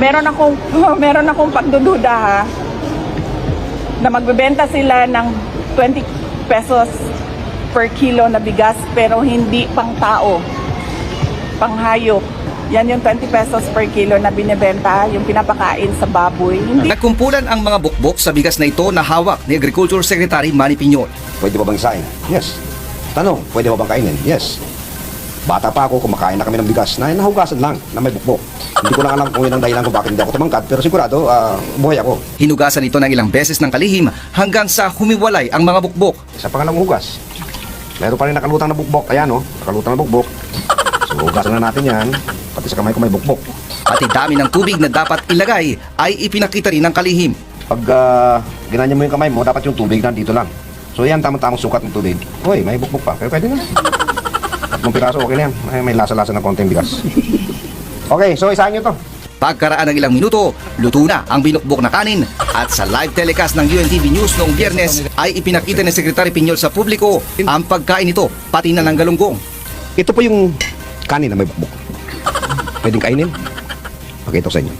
meron akong pagdududa ha, na magbebenta sila ng 20 pesos per kilo na bigas pero hindi pang tao, pang hayop. Yan yung 20 pesos per kilo na binibenta, yung pinapakain sa baboy. Hindi. Nagkumpulan ang mga bukbok sa bigas na ito na hawak ni Agriculture Secretary Manny Piñol. Pwede ba bang isain? Yes. Tanong, pwede ba bang kainin? Yes. Bata pa ako, kumakain na kami ng bigas na nahugasan lang na may bukbok. Hindi ko lang alam kung yun ang dahilan kung bakit hindi ako tumangkad, pero sigurado, buhay ako. Hinugasan ito ng ilang beses ng kalihim hanggang sa humiwalay ang mga bukbok. Sa pangalawang hugas, meron pa rin nakalutang na bukbok. Ayan nakalutang na bukbok. So, hugasan na natin yan, pati sa kamay ko may bukbok. Pati dami ng tubig na dapat ilagay ay ipinakita rin ng kalihim. Pag ginanya mo yung kamay mo, dapat yung tubig nandito lang. So yan, tamang-tamang sukat ng tubig. Uy, may bukbok pa, pero pwede na. Tatlong piraso, okay na yan. May lasa-lasa ng konting bigas. Okay, so isahin nyo to. Pagkaraan ng ilang minuto, luto na ang binukbok na kanin at sa live telecast ng UNTV News noong Biyernes ay ipinakita ni Secretary Piñol sa publiko ang pagkain nito, pati na ng galunggong. Ito po yung kanin na may bukbok. Pwedeng kainin. Pakita ko sa inyo.